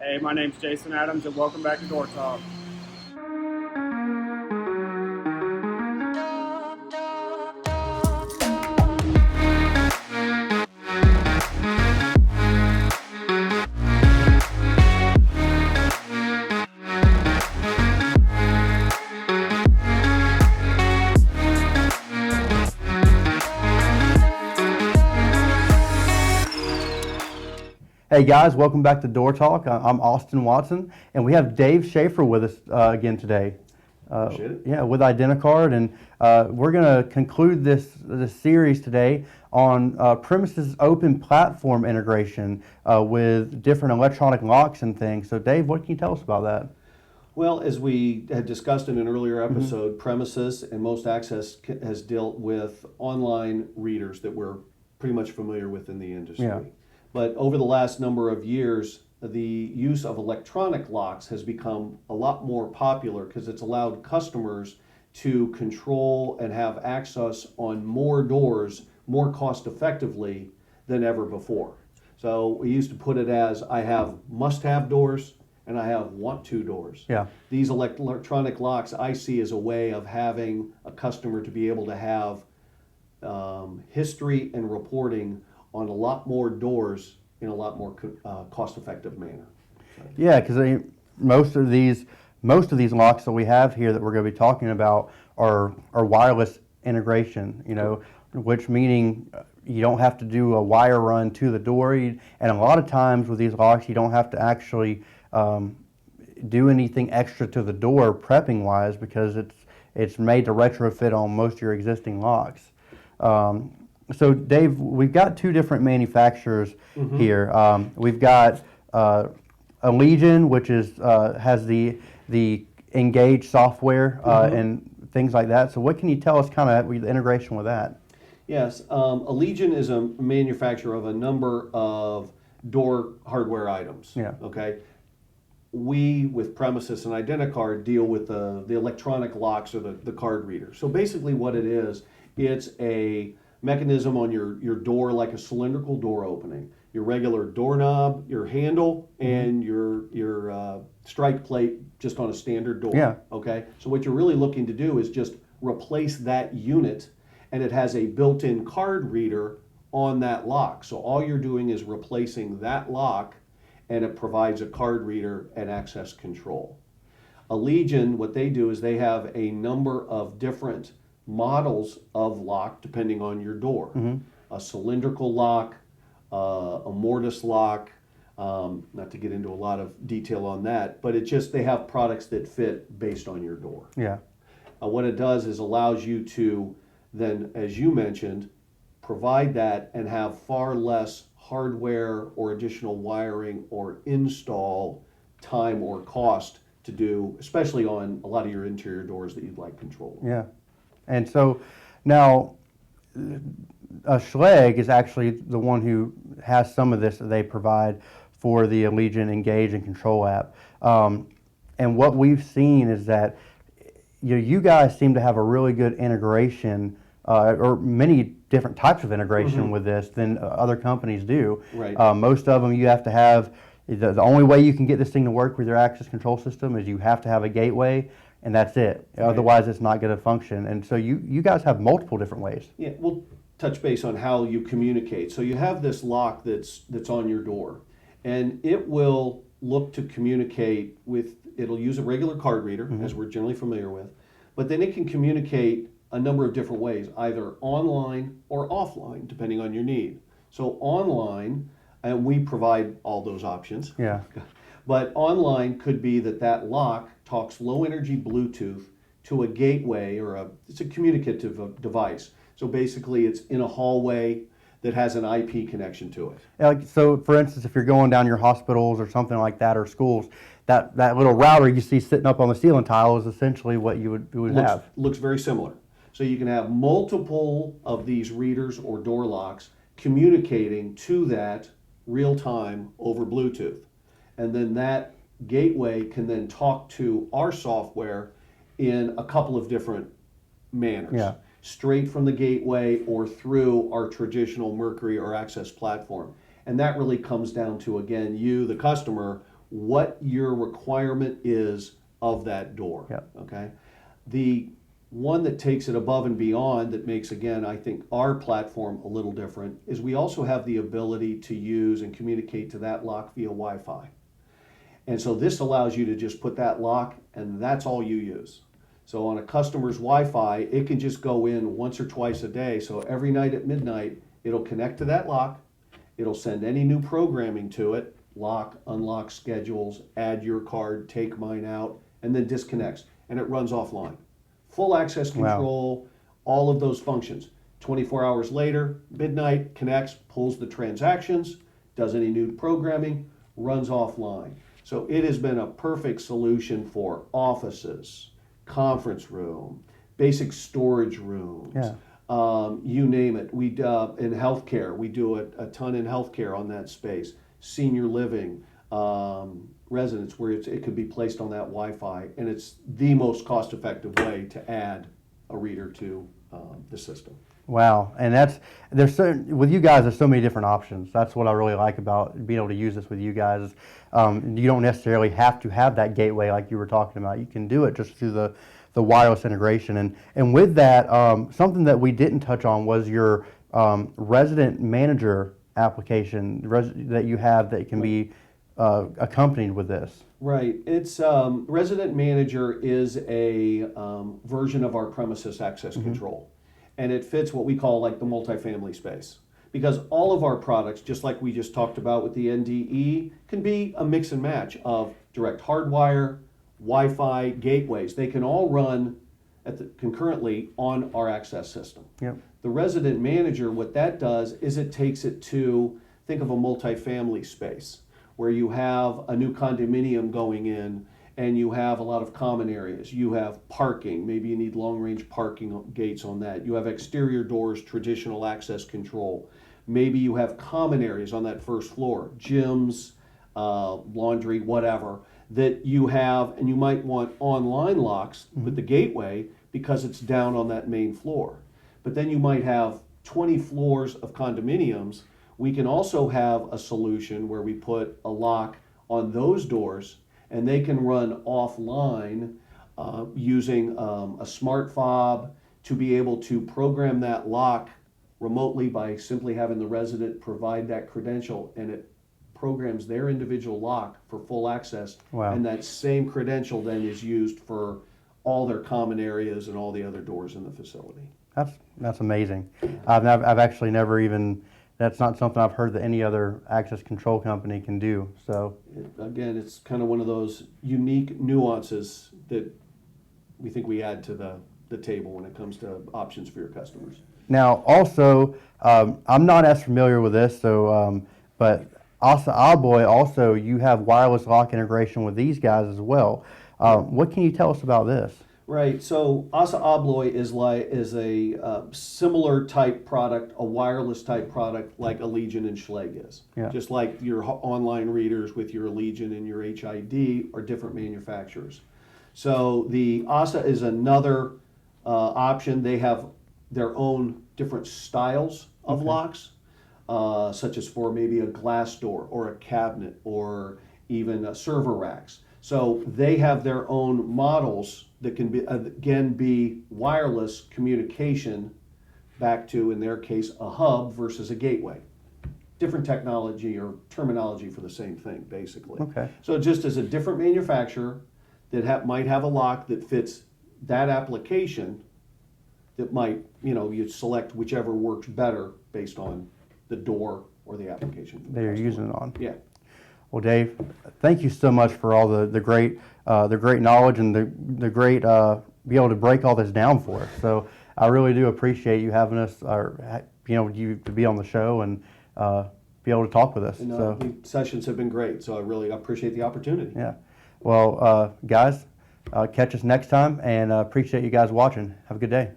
Hey, my name's Jason Adams, and welcome back to Door Talk. Hey guys, welcome back to Door Talk. I'm Austin Watson, and we have Dave Schafer with us again today. Appreciate it. Yeah, with IDenticard, and we're going to conclude this series today on premises open platform integration with different electronic locks and things. So, Dave, what can you tell us about that? Well, as we had discussed in an earlier episode, Premises and Most Access has dealt with online readers that we're pretty much familiar with in the industry. Yeah. But over the last number of years, the use of electronic locks has become a lot more popular because it's allowed customers to control and have access on more doors more cost effectively than ever before. So we used to put it as I have must-have doors and I have want-to doors. Yeah. These electronic locks I see as a way of having a customer to be able to have history and reporting on a lot more doors in a lot more cost-effective manner. Yeah, because most of these locks that we have here that we're going to be talking about are wireless integration. You know, which meaning you don't have to do a wire run to the door, and a lot of times with these locks you don't have to actually do anything extra to the door prepping wise because it's made to retrofit on most of your existing locks. So Dave, we've got two different manufacturers here. We've got Allegion, which is has the Engage software and things like that. So what can you tell us kind of the integration with that? Yes, Allegion is a manufacturer of a number of door hardware items. Yeah. Okay. We, with Premises and IDenticard, deal with the electronic locks or the card reader. So basically what it is, it's a mechanism on your door, like a cylindrical door opening. Your regular doorknob, your handle, and your strike plate just on a standard door. Yeah. Okay? So what you're really looking to do is just replace that unit, and it has a built-in card reader on that lock. So all you're doing is replacing that lock, and it provides a card reader and access control. Allegion, what they do is they have a number of different models of lock depending on your door. A cylindrical lock, a mortise lock, not to get into a lot of detail on that, but they have products that fit based on your door. Yeah. What it does is allows you to then, as you mentioned, provide that and have far less hardware or additional wiring or install time or cost to do, especially on a lot of your interior doors that you'd like control of. Yeah. And so now Schlage is actually the one who has some of this that they provide for the Allegion Engage and Control app. And what we've seen is that you guys seem to have a really good integration or many different types of integration with this than other companies do. Right. Most of them you have to have, the only way you can get this thing to work with your access control system is you have to have a gateway, and that's it. Right. Otherwise it's not going to function. And so you guys have multiple different ways. Yeah, we'll touch base on how you communicate. So you have this lock that's on your door, and it will look to communicate with, it'll use a regular card reader, as we're generally familiar with, but then it can communicate a number of different ways, either online or offline, depending on your need. So online, and we provide all those options. Yeah. But online could be that lock talks low energy Bluetooth to a gateway it's a communicative device. So basically it's in a hallway that has an IP connection to it. So for instance, if you're going down your hospitals or something like that, or schools, that little router you see sitting up on the ceiling tile is essentially what you would have. Looks very similar. So you can have multiple of these readers or door locks communicating to that real time over Bluetooth. And then that gateway can then talk to our software in a couple of different manners. Yeah. Straight from the gateway or through our traditional Mercury or Access platform. And that really comes down to, again, you, the customer, what your requirement is of that door. Yep. Okay. The one that takes it above and beyond that makes, again, I think our platform a little different is we also have the ability to use and communicate to that lock via Wi-Fi. And so this allows you to just put that lock and that's all you use. So on a customer's Wi-Fi, it can just go in once or twice a day. So every night at midnight, it'll connect to that lock. It'll send any new programming to it, lock, unlock schedules, add your card, take mine out, and then disconnects. And it runs offline. Full access control, all of those functions. 24 hours later, midnight, connects, pulls the transactions, does any new programming, runs offline. So it has been a perfect solution for offices, conference room, basic storage rooms, you name it. We in healthcare, we do a ton in healthcare on that space. Senior living, residence where it could be placed on that Wi-Fi, and it's the most cost-effective way to add a reader to the system. Wow, and with you guys, there's so many different options. That's what I really like about being able to use this with you guys. You don't necessarily have to have that gateway like you were talking about. You can do it just through the wireless integration. And with that, something that we didn't touch on was your resident manager application that you have that can be accompanied with this. Right. It's Resident Manager is a version of our premises access control. And it fits what we call like the multifamily space. Because all of our products, just like we just talked about with the NDE, can be a mix and match of direct hardwire, Wi-Fi, gateways. They can all run concurrently on our access system. Yep. The Resident Manager, what that does is it takes it to, think of a multifamily space where you have a new condominium going in and you have a lot of common areas. You have parking, maybe you need long-range parking gates on that. You have exterior doors, traditional access control. Maybe you have common areas on that first floor, gyms, laundry, whatever, that you have, and you might want online locks with the gateway because it's down on that main floor. But then you might have 20 floors of condominiums. We can also have a solution where we put a lock on those doors and they can run offline using a smart fob to be able to program that lock remotely by simply having the resident provide that credential, and it programs their individual lock for full access. Wow. And that same credential then is used for all their common areas and all the other doors in the facility. That's amazing. I've actually never even, that's not something I've heard that any other access control company can do. So again, it's kind of one of those unique nuances that we think we add to the table when it comes to options for your customers. now also, I'm not as familiar with this, so but Asa Abloy also, you have wireless lock integration with these guys as well. What can you tell us about this? Right. So Asa Abloy is a similar type product, a wireless type product like Allegiant and Schlage is. Yeah. Just like your online readers with your Allegiant and your HID are different manufacturers. So the Asa is another option. They have their own different styles of locks, such as for maybe a glass door or a cabinet or even server racks. So they have their own models that can be, again, be wireless communication back to, in their case, a hub versus a gateway. Different technology or terminology for the same thing, basically. Okay. So just as a different manufacturer that might have a lock that fits that application, that might, you select whichever works better based on the door or the application That you're using it on. Yeah. Well, Dave, thank you so much for all the great knowledge and the great be able to break all this down for us. So I really do appreciate you having us, or you to be on the show and be able to talk with us. And So the sessions have been great, so I really appreciate the opportunity. yeah, well, guys, catch us next time, and appreciate you guys watching. Have a good day.